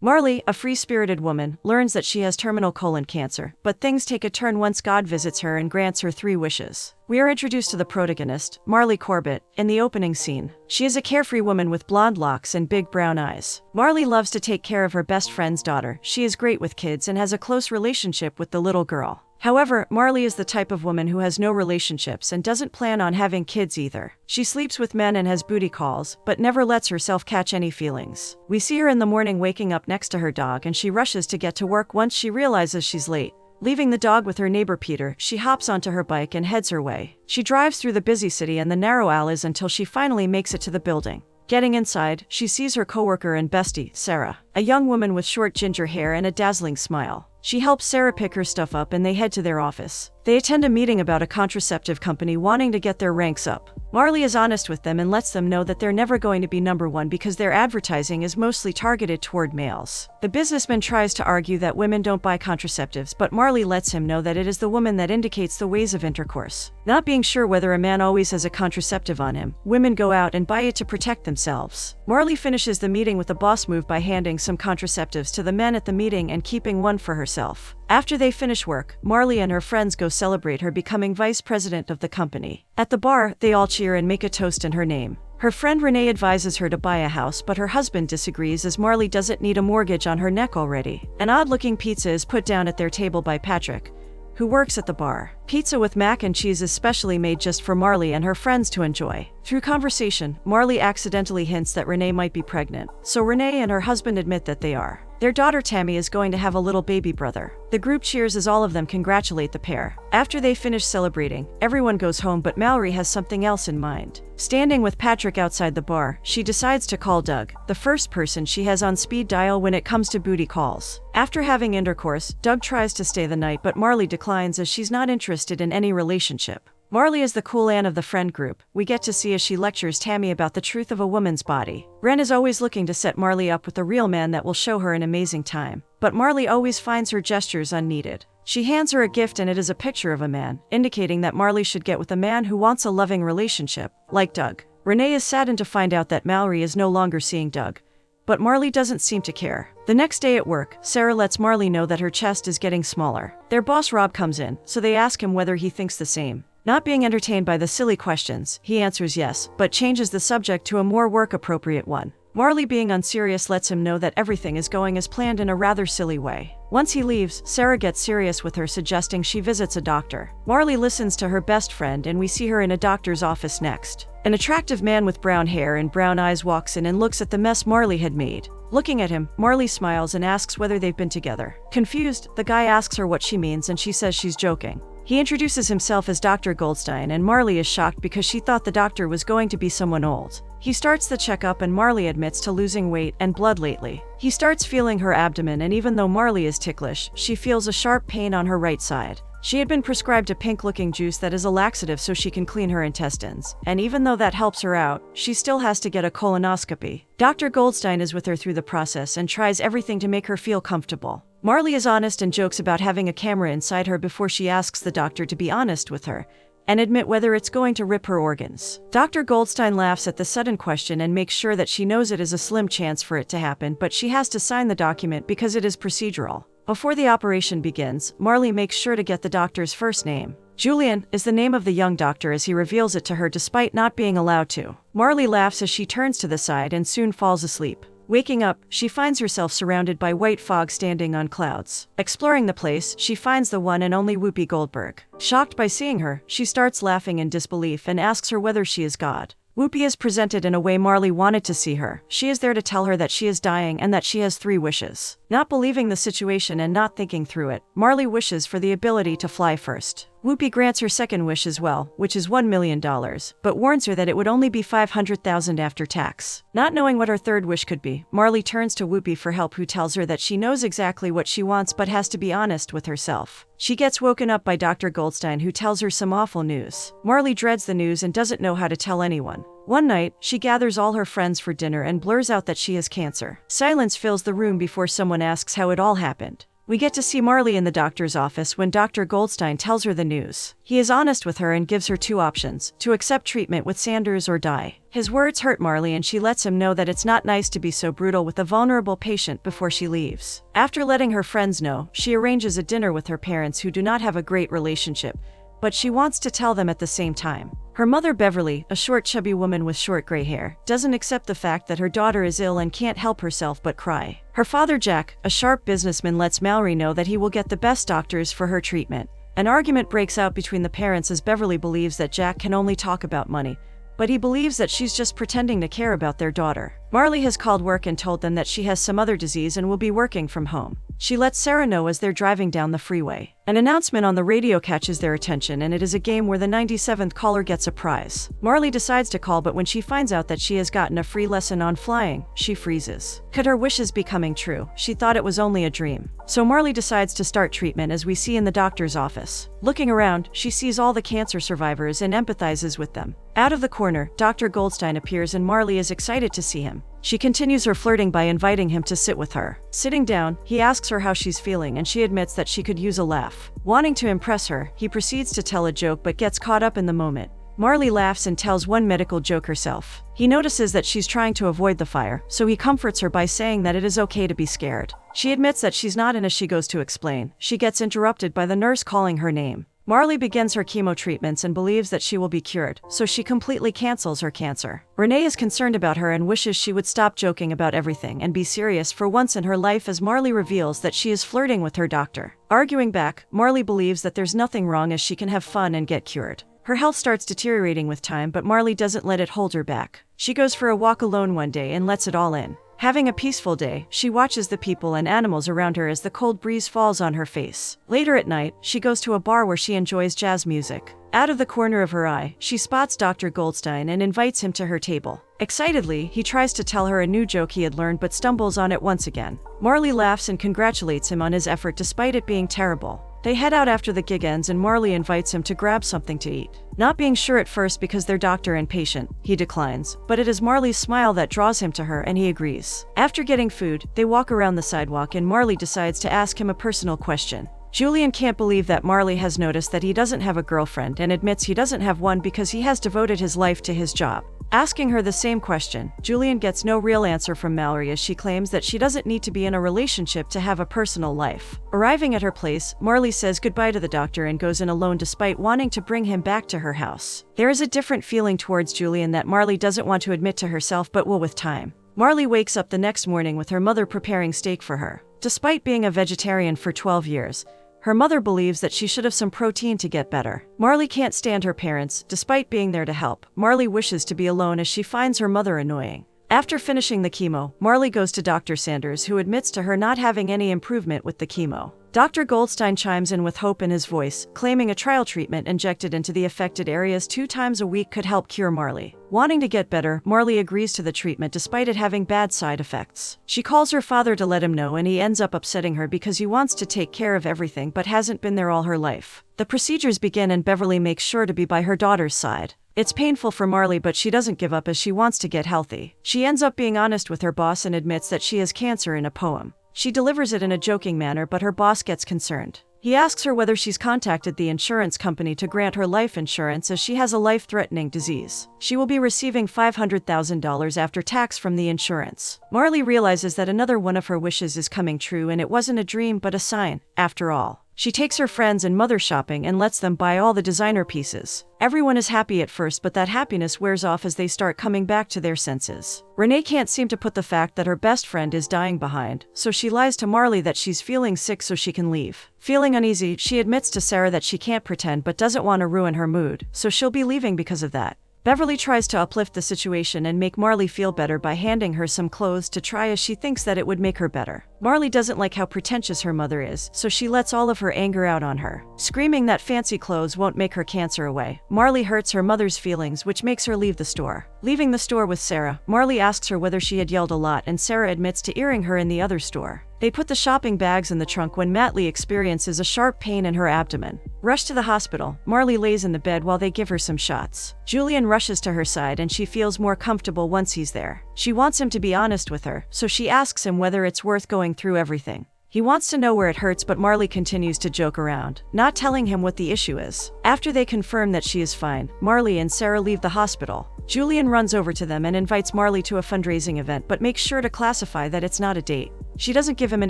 Marley, a free-spirited woman, learns that she has terminal colon cancer, but things take a turn once God visits her and grants her 3 wishes. We are introduced to the protagonist, Marley Corbett, in the opening scene. She is a carefree woman with blonde locks and big brown eyes. Marley loves to take care of her best friend's daughter. She is great with kids and has a close relationship with the little girl. However, Marley is the type of woman who has no relationships and doesn't plan on having kids either. She sleeps with men and has booty calls, but never lets herself catch any feelings. We see her in the morning waking up next to her dog, and she rushes to get to work once she realizes she's late. Leaving the dog with her neighbor Peter, she hops onto her bike and heads her way. She drives through the busy city and the narrow alleys until she finally makes it to the building. Getting inside, she sees her coworker and bestie, Sarah, a young woman with short ginger hair and a dazzling smile. She helps Sarah pick her stuff up and they head to their office. They attend a meeting about a contraceptive company wanting to get their ranks up. Marley is honest with them and lets them know that they're never going to be #1 because their advertising is mostly targeted toward males. The businessman tries to argue that women don't buy contraceptives, but Marley lets him know that it is the woman that indicates the ways of intercourse. Not being sure whether a man always has a contraceptive on him, women go out and buy it to protect themselves. Marley finishes the meeting with a boss move by handing some contraceptives to the men at the meeting and keeping one for herself. After they finish work, Marley and her friends go celebrate her becoming vice president of the company. At the bar, they all cheer and make a toast in her name. Her friend Renee advises her to buy a house, but her husband disagrees as Marley doesn't need a mortgage on her neck already. An odd-looking pizza is put down at their table by Patrick, who works at the bar. Pizza with mac and cheese is specially made just for Marley and her friends to enjoy. Through conversation, Marley accidentally hints that Renee might be pregnant, so Renee and her husband admit that they are. Their daughter Tammy is going to have a little baby brother. The group cheers as all of them congratulate the pair. After they finish celebrating, everyone goes home, but Mallory has something else in mind. Standing with Patrick outside the bar, she decides to call Doug, the first person she has on speed dial when it comes to booty calls. After having intercourse, Doug tries to stay the night, but Marley declines as she's not interested in any relationship. Marley is the cool Ann of the friend group. We get to see as she lectures Tammy about the truth of a woman's body. Ren is always looking to set Marley up with a real man that will show her an amazing time. But Marley always finds her gestures unneeded. She hands her a gift and it is a picture of a man, indicating that Marley should get with a man who wants a loving relationship, like Doug. Renee is saddened to find out that Mallory is no longer seeing Doug, but Marley doesn't seem to care. The next day at work, Sarah lets Marley know that her chest is getting smaller. Their boss Rob comes in, so they ask him whether he thinks the same. Not being entertained by the silly questions, he answers yes, but changes the subject to a more work-appropriate one. Marley, being unserious, lets him know that everything is going as planned in a rather silly way. Once he leaves, Sarah gets serious with her, suggesting she visits a doctor. Marley listens to her best friend and we see her in a doctor's office next. An attractive man with brown hair and brown eyes walks in and looks at the mess Marley had made. Looking at him, Marley smiles and asks whether they've been together. Confused, the guy asks her what she means and she says she's joking. He introduces himself as Dr. Goldstein and Marley is shocked because she thought the doctor was going to be someone old. He starts the checkup and Marley admits to losing weight and blood lately. He starts feeling her abdomen and even though Marley is ticklish, she feels a sharp pain on her right side. She had been prescribed a pink-looking juice that is a laxative so she can clean her intestines, and even though that helps her out, she still has to get a colonoscopy. Dr. Goldstein is with her through the process and tries everything to make her feel comfortable. Marley is honest and jokes about having a camera inside her before she asks the doctor to be honest with her and admit whether it's going to rip her organs. Dr. Goldstein laughs at the sudden question and makes sure that she knows it is a slim chance for it to happen, but she has to sign the document because it is procedural. Before the operation begins, Marley makes sure to get the doctor's first name. Julian is the name of the young doctor as he reveals it to her despite not being allowed to. Marley laughs as she turns to the side and soon falls asleep. Waking up, she finds herself surrounded by white fog standing on clouds. Exploring the place, she finds the one and only Whoopi Goldberg. Shocked by seeing her, she starts laughing in disbelief and asks her whether she is God. Whoopi is presented in a way Marley wanted to see her. She is there to tell her that she is dying and that she has 3 wishes. Not believing the situation and not thinking through it, Marley wishes for the ability to fly first. Whoopi grants her second wish as well, which is $1 million, but warns her that it would only be $500,000 after tax. Not knowing what her third wish could be, Marley turns to Whoopi for help, who tells her that she knows exactly what she wants but has to be honest with herself. She gets woken up by Dr. Goldstein, who tells her some awful news. Marley dreads the news and doesn't know how to tell anyone. One night, she gathers all her friends for dinner and blurs out that she has cancer. Silence fills the room before someone asks how it all happened. We get to see Marley in the doctor's office when Dr. Goldstein tells her the news. He is honest with her and gives her two options: to accept treatment with Sanders or die. His words hurt Marley and she lets him know that it's not nice to be so brutal with a vulnerable patient before she leaves. After letting her friends know, she arranges a dinner with her parents who do not have a great relationship, but she wants to tell them at the same time. Her mother Beverly, a short chubby woman with short gray hair, doesn't accept the fact that her daughter is ill and can't help herself but cry. Her father Jack, a sharp businessman, lets Mallory know that he will get the best doctors for her treatment. An argument breaks out between the parents as Beverly believes that Jack can only talk about money, but he believes that she's just pretending to care about their daughter. Marley has called work and told them that she has some other disease and will be working from home. She lets Sarah know as they're driving down the freeway. An announcement on the radio catches their attention, and it is a game where the 97th caller gets a prize. Marley decides to call, but when she finds out that she has gotten a free lesson on flying, she freezes. Could her wishes be coming true? She thought it was only a dream. So Marley decides to start treatment, as we see in the doctor's office. Looking around, she sees all the cancer survivors and empathizes with them. Out of the corner, Dr. Goldstein appears and Marley is excited to see him. She continues her flirting by inviting him to sit with her. Sitting down, he asks her how she's feeling and she admits that she could use a laugh. Wanting to impress her, he proceeds to tell a joke but gets caught up in the moment. Marley laughs and tells one medical joke herself. He notices that she's trying to avoid the fire, so he comforts her by saying that it is okay to be scared. She admits that she's not, and as she goes to explain, she gets interrupted by the nurse calling her name. Marley begins her chemo treatments and believes that she will be cured, so she completely cancels her cancer. Renee is concerned about her and wishes she would stop joking about everything and be serious for once in her life, as Marley reveals that she is flirting with her doctor. Arguing back, Marley believes that there's nothing wrong as she can have fun and get cured. Her health starts deteriorating with time, but Marley doesn't let it hold her back. She goes for a walk alone one day and lets it all in. Having a peaceful day, she watches the people and animals around her as the cold breeze falls on her face. Later at night, she goes to a bar where she enjoys jazz music. Out of the corner of her eye, she spots Dr. Goldstein and invites him to her table. Excitedly, he tries to tell her a new joke he had learned but stumbles on it once again. Marley laughs and congratulates him on his effort despite it being terrible. They head out after the gig ends and Marley invites him to grab something to eat. Not being sure at first because they're doctor and patient, he declines, but it is Marley's smile that draws him to her and he agrees. After getting food, they walk around the sidewalk and Marley decides to ask him a personal question. Julian can't believe that Marley has noticed that he doesn't have a girlfriend and admits he doesn't have one because he has devoted his life to his job. Asking her the same question, Julian gets no real answer from Mallory as she claims that she doesn't need to be in a relationship to have a personal life. Arriving at her place, Marley says goodbye to the doctor and goes in alone despite wanting to bring him back to her house. There is a different feeling towards Julian that Marley doesn't want to admit to herself but will with time. Marley wakes up the next morning with her mother preparing steak for her. Despite being a vegetarian for 12 years, her mother believes that she should have some protein to get better. Marley can't stand her parents, despite being there to help. Marley wishes to be alone as she finds her mother annoying. After finishing the chemo, Marley goes to Dr. Sanders, who admits to her not having any improvement with the chemo. Dr. Goldstein chimes in with hope in his voice, claiming a trial treatment injected into the affected areas 2 times a week could help cure Marley. Wanting to get better, Marley agrees to the treatment despite it having bad side effects. She calls her father to let him know and he ends up upsetting her because he wants to take care of everything but hasn't been there all her life. The procedures begin and Beverly makes sure to be by her daughter's side. It's painful for Marley, but she doesn't give up as she wants to get healthy. She ends up being honest with her boss and admits that she has cancer in a poem. She delivers it in a joking manner, but her boss gets concerned. He asks her whether she's contacted the insurance company to grant her life insurance as she has a life-threatening disease. She will be receiving $500,000 after tax from the insurance. Marley realizes that another one of her wishes is coming true and it wasn't a dream but a sign, after all. She takes her friends and mother shopping and lets them buy all the designer pieces. Everyone is happy at first, but that happiness wears off as they start coming back to their senses. Renee can't seem to put the fact that her best friend is dying behind, so she lies to Marley that she's feeling sick so she can leave. Feeling uneasy, she admits to Sarah that she can't pretend but doesn't want to ruin her mood, so she'll be leaving because of that. Beverly tries to uplift the situation and make Marley feel better by handing her some clothes to try as she thinks that it would make her better. Marley doesn't like how pretentious her mother is, so she lets all of her anger out on her. Screaming that fancy clothes won't make her cancer away, Marley hurts her mother's feelings, which makes her leave the store. Leaving the store with Sarah, Marley asks her whether she had yelled a lot and Sarah admits to hearing her in the other store. They put the shopping bags in the trunk when Matley experiences a sharp pain in her abdomen. Rushed to the hospital, Marley lays in the bed while they give her some shots. Julian rushes to her side and she feels more comfortable once he's there. She wants him to be honest with her, so she asks him whether it's worth going through everything. He wants to know where it hurts, but Marley continues to joke around, not telling him what the issue is. After they confirm that she is fine, Marley and Sarah leave the hospital. Julian runs over to them and invites Marley to a fundraising event, but makes sure to classify that it's not a date. She doesn't give him an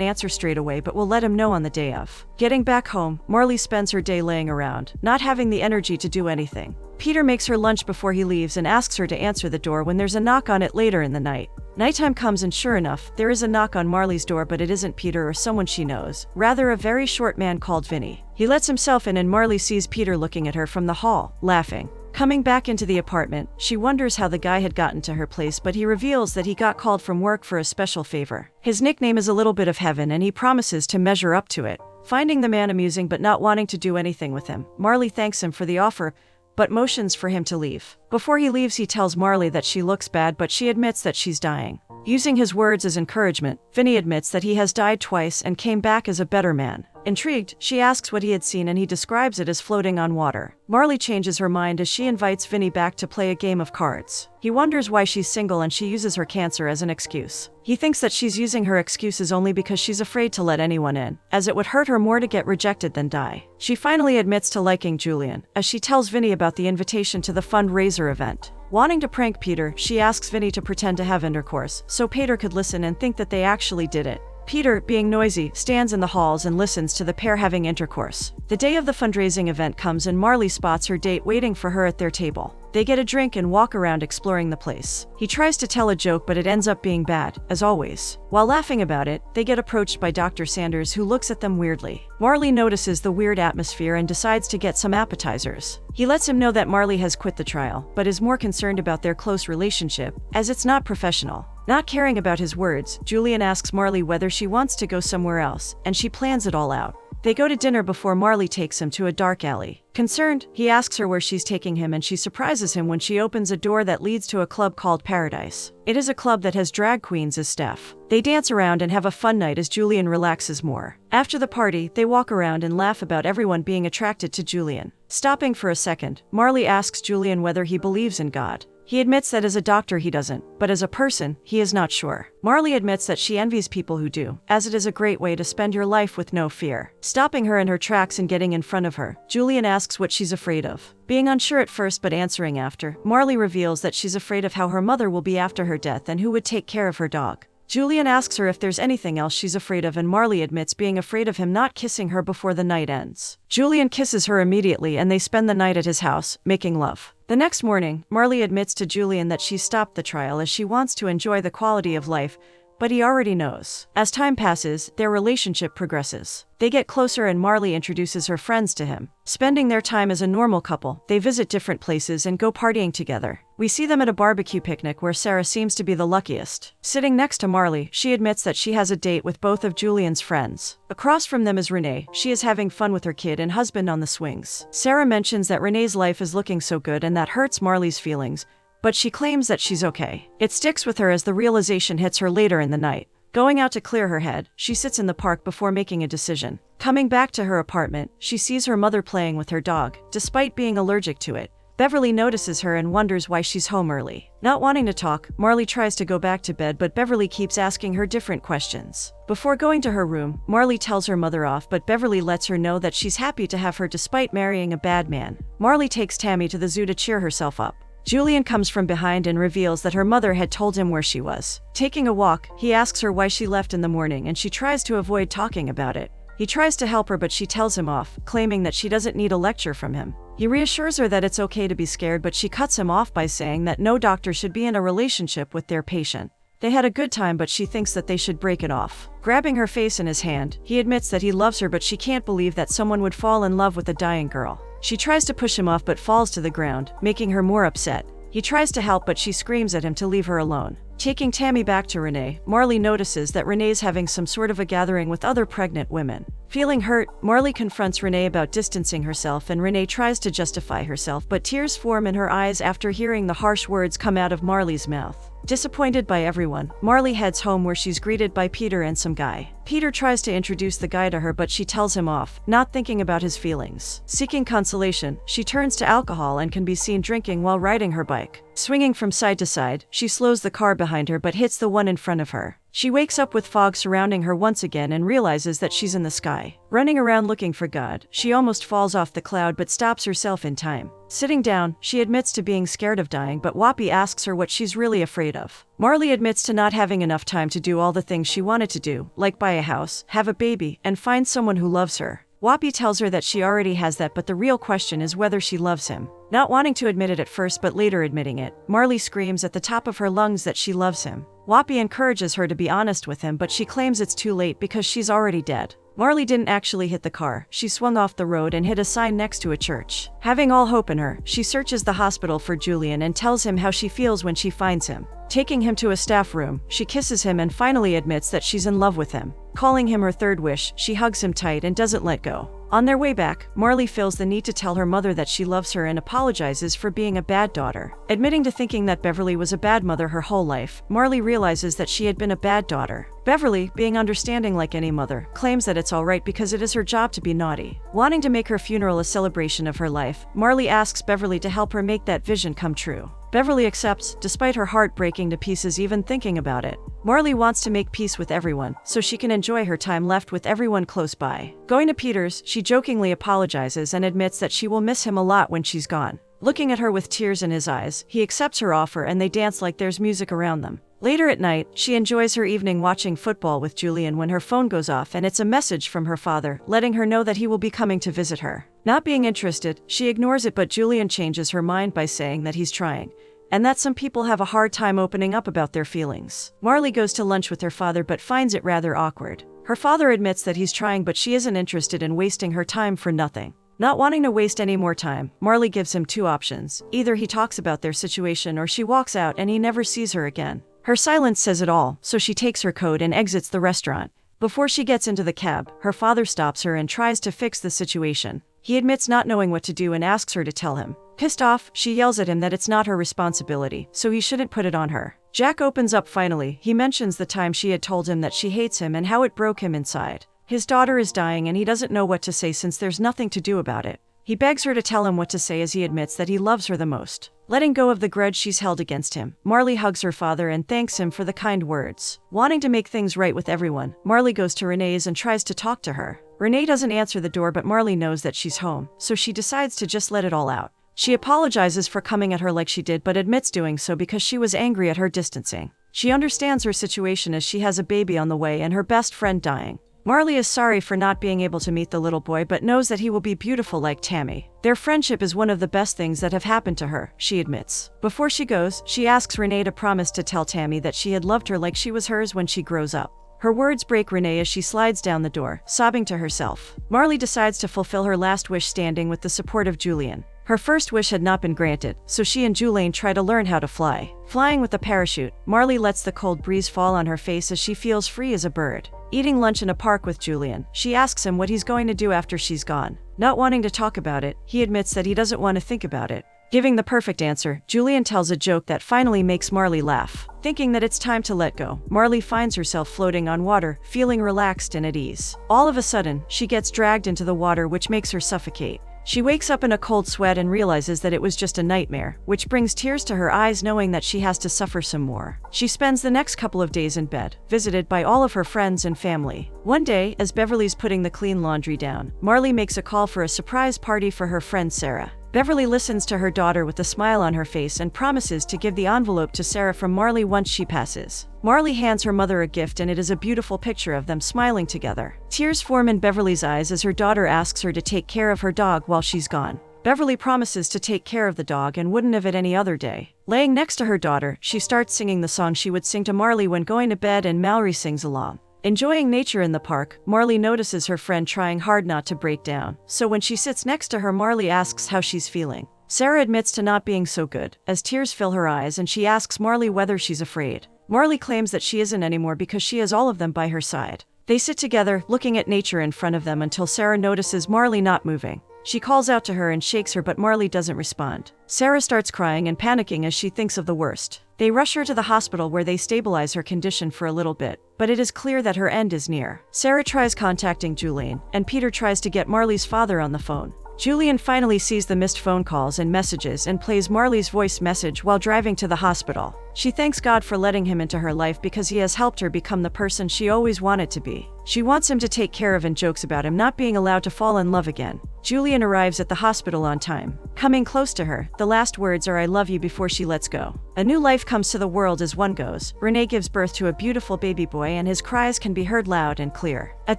answer straight away, but will let him know on the day of. Getting back home, Marley spends her day laying around, not having the energy to do anything. Peter makes her lunch before he leaves and asks her to answer the door when there's a knock on it later in the night. Nighttime comes and sure enough, there is a knock on Marley's door, but it isn't Peter or someone she knows, rather a very short man called Vinny. He lets himself in and Marley sees Peter looking at her from the hall, laughing. Coming back into the apartment, she wonders how the guy had gotten to her place, but he reveals that he got called from work for a special favor. His nickname is a little bit of heaven and he promises to measure up to it. Finding the man amusing but not wanting to do anything with him, Marley thanks him for the offer, but motions for him to leave. Before he leaves, he tells Marley that she looks bad, but she admits that she's dying. Using his words as encouragement, Vinny admits that he has died twice and came back as a better man. Intrigued, she asks what he had seen and he describes it as floating on water. Marley changes her mind as she invites Vinny back to play a game of cards. He wonders why she's single and she uses her cancer as an excuse. He thinks that she's using her excuses only because she's afraid to let anyone in, as it would hurt her more to get rejected than die. She finally admits to liking Julian, as she tells Vinny about the invitation to the fundraiser event. Wanting to prank Peter, she asks Vinny to pretend to have intercourse, so Peter could listen and think that they actually did it. Peter, being noisy, stands in the halls and listens to the pair having intercourse. The day of the fundraising event comes and Marley spots her date waiting for her at their table. They get a drink and walk around exploring the place. He tries to tell a joke, but it ends up being bad, as always. While laughing about it, they get approached by Dr. Sanders, who looks at them weirdly. Marley notices the weird atmosphere and decides to get some appetizers. He lets him know that Marley has quit the trial, but is more concerned about their close relationship, as it's not professional. Not caring about his words, Julian asks Marley whether she wants to go somewhere else, and she plans it all out. They go to dinner before Marley takes him to a dark alley. Concerned, he asks her where she's taking him and she surprises him when she opens a door that leads to a club called Paradise. It is a club that has drag queens as staff. They dance around and have a fun night as Julian relaxes more. After the party, they walk around and laugh about everyone being attracted to Julian. Stopping for a second, Marley asks Julian whether he believes in God. He admits that as a doctor he doesn't, but as a person, he is not sure. Marley admits that she envies people who do, as it is a great way to spend your life with no fear. Stopping her in her tracks and getting in front of her, Julian asks what she's afraid of. Being unsure at first but answering after, Marley reveals that she's afraid of how her mother will be after her death and who would take care of her dog. Julian asks her if there's anything else she's afraid of and Marley admits being afraid of him not kissing her before the night ends. Julian kisses her immediately and they spend the night at his house, making love. The next morning, Marley admits to Julian that she stopped the trial as she wants to enjoy the quality of life, but he already knows. As time passes, their relationship progresses. They get closer and Marley introduces her friends to him. Spending their time as a normal couple, they visit different places and go partying together. We see them at a barbecue picnic where Sarah seems to be the luckiest. Sitting next to Marley, she admits that she has a date with both of Julian's friends. Across from them is Renee. She is having fun with her kid and husband on the swings. Sarah mentions that Renee's life is looking so good and that hurts Marley's feelings, but she claims that she's okay. It sticks with her as the realization hits her later in the night. Going out to clear her head, she sits in the park before making a decision. Coming back to her apartment, she sees her mother playing with her dog, despite being allergic to it. Beverly notices her and wonders why she's home early. Not wanting to talk, Marley tries to go back to bed, but Beverly keeps asking her different questions. Before going to her room, Marley tells her mother off, but Beverly lets her know that she's happy to have her despite marrying a bad man. Marley takes Tammy to the zoo to cheer herself up. Julian comes from behind and reveals that her mother had told him where she was. Taking a walk, he asks her why she left in the morning and she tries to avoid talking about it. He tries to help her but she tells him off, claiming that she doesn't need a lecture from him. He reassures her that it's okay to be scared, but she cuts him off by saying that no doctor should be in a relationship with their patient. They had a good time but she thinks that they should break it off. Grabbing her face in his hand, he admits that he loves her but she can't believe that someone would fall in love with a dying girl. She tries to push him off but falls to the ground, making her more upset. He tries to help but she screams at him to leave her alone. Taking Tammy back to Renee, Marley notices that Renee's having some sort of a gathering with other pregnant women. Feeling hurt, Marley confronts Renee about distancing herself and Renee tries to justify herself, but tears form in her eyes after hearing the harsh words come out of Marley's mouth. Disappointed by everyone, Marley heads home where she's greeted by Peter and some guy. Peter tries to introduce the guy to her but she tells him off, not thinking about his feelings. Seeking consolation, she turns to alcohol and can be seen drinking while riding her bike. Swinging from side to side, she slows the car behind her but hits the one in front of her. She wakes up with fog surrounding her once again and realizes that she's in the sky. Running around looking for God, she almost falls off the cloud but stops herself in time. Sitting down, she admits to being scared of dying, but Whoopi asks her what she's really afraid of. Marley admits to not having enough time to do all the things she wanted to do, like buy a house, have a baby, and find someone who loves her. Whoopi tells her that she already has that, but the real question is whether she loves him. Not wanting to admit it at first but later admitting it, Marley screams at the top of her lungs that she loves him. Whoopi encourages her to be honest with him, but she claims it's too late because she's already dead. Marley didn't actually hit the car, she swung off the road and hit a sign next to a church. Having all hope in her, she searches the hospital for Julian and tells him how she feels when she finds him. Taking him to a staff room, she kisses him and finally admits that she's in love with him. Calling him her third wish, she hugs him tight and doesn't let go. On their way back, Marley feels the need to tell her mother that she loves her and apologizes for being a bad daughter. Admitting to thinking that Beverly was a bad mother her whole life, Marley realizes that she had been a bad daughter. Beverly, being understanding like any mother, claims that it's alright because it is her job to be naughty. Wanting to make her funeral a celebration of her life, Marley asks Beverly to help her make that vision come true. Beverly accepts, despite her heart breaking to pieces even thinking about it. Marley wants to make peace with everyone, so she can enjoy her time left with everyone close by. Going to Peter's, she jokingly apologizes and admits that she will miss him a lot when she's gone. Looking at her with tears in his eyes, he accepts her offer and they dance like there's music around them. Later at night, she enjoys her evening watching football with Julian when her phone goes off and it's a message from her father, letting her know that he will be coming to visit her. Not being interested, she ignores it, but Julian changes her mind by saying that he's trying, and that some people have a hard time opening up about their feelings. Marley goes to lunch with her father but finds it rather awkward. Her father admits that he's trying, but she isn't interested in wasting her time for nothing. Not wanting to waste any more time, Marley gives him two options. Either he talks about their situation or she walks out and he never sees her again. Her silence says it all, so she takes her coat and exits the restaurant. Before she gets into the cab, her father stops her and tries to fix the situation. He admits not knowing what to do and asks her to tell him. Pissed off, she yells at him that it's not her responsibility, so he shouldn't put it on her. Jack opens up finally. He mentions the time she had told him that she hates him and how it broke him inside. His daughter is dying and he doesn't know what to say since there's nothing to do about it. He begs her to tell him what to say as he admits that he loves her the most. Letting go of the grudge she's held against him, Marley hugs her father and thanks him for the kind words. Wanting to make things right with everyone, Marley goes to Renee's and tries to talk to her. Renee doesn't answer the door, but Marley knows that she's home, so she decides to just let it all out. She apologizes for coming at her like she did, but admits doing so because she was angry at her distancing. She understands her situation as she has a baby on the way and her best friend dying. Marley is sorry for not being able to meet the little boy but knows that he will be beautiful like Tammy. Their friendship is one of the best things that have happened to her, she admits. Before she goes, she asks Renee to promise to tell Tammy that she had loved her like she was hers when she grows up. Her words break Renee as she slides down the door, sobbing to herself. Marley decides to fulfill her last wish standing with the support of Julian. Her first wish had not been granted, so she and Julian try to learn how to fly. Flying with a parachute, Marley lets the cold breeze fall on her face as she feels free as a bird. Eating lunch in a park with Julian, she asks him what he's going to do after she's gone. Not wanting to talk about it, he admits that he doesn't want to think about it. Giving the perfect answer, Julian tells a joke that finally makes Marley laugh. Thinking that it's time to let go, Marley finds herself floating on water, feeling relaxed and at ease. All of a sudden, she gets dragged into the water, which makes her suffocate. She wakes up in a cold sweat and realizes that it was just a nightmare, which brings tears to her eyes knowing that she has to suffer some more. She spends the next couple of days in bed, visited by all of her friends and family. One day, as Beverly's putting the clean laundry down, Marley makes a call for a surprise party for her friend Sarah. Beverly listens to her daughter with a smile on her face and promises to give the envelope to Sarah from Marley once she passes. Marley hands her mother a gift and it is a beautiful picture of them smiling together. Tears form in Beverly's eyes as her daughter asks her to take care of her dog while she's gone. Beverly promises to take care of the dog and wouldn't have it any other day. Laying next to her daughter, she starts singing the song she would sing to Marley when going to bed and Mallory sings along. Enjoying nature in the park, Marley notices her friend trying hard not to break down, so when she sits next to her, Marley asks how she's feeling. Sarah admits to not being so good, as tears fill her eyes and she asks Marley whether she's afraid. Marley claims that she isn't anymore because she has all of them by her side. They sit together, looking at nature in front of them until Sarah notices Marley not moving. She calls out to her and shakes her, but Marley doesn't respond. Sarah starts crying and panicking as she thinks of the worst. They rush her to the hospital where they stabilize her condition for a little bit, but it is clear that her end is near. Sarah tries contacting Julian, and Peter tries to get Marley's father on the phone. Julian finally sees the missed phone calls and messages and plays Marley's voice message while driving to the hospital. She thanks God for letting him into her life because he has helped her become the person she always wanted to be. She wants him to take care of and jokes about him not being allowed to fall in love again. Julian arrives at the hospital on time. Coming close to her, the last words are "I love you" before she lets go. A new life comes to the world as one goes. Renee gives birth to a beautiful baby boy and his cries can be heard loud and clear. At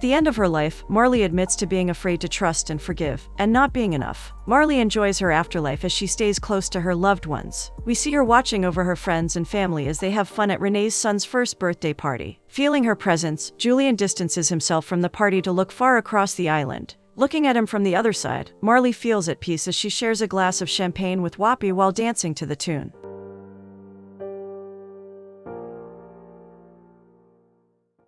the end of her life, Marley admits to being afraid to trust and forgive, and not being enough. Marley enjoys her afterlife as she stays close to her loved ones. We see her watching over her friends and family as they have fun at Renee's son's first birthday party. Feeling her presence, Julian distances himself from the party to look far across the island. Looking at him from the other side, Marley feels at peace as she shares a glass of champagne with Whoopi while dancing to the tune.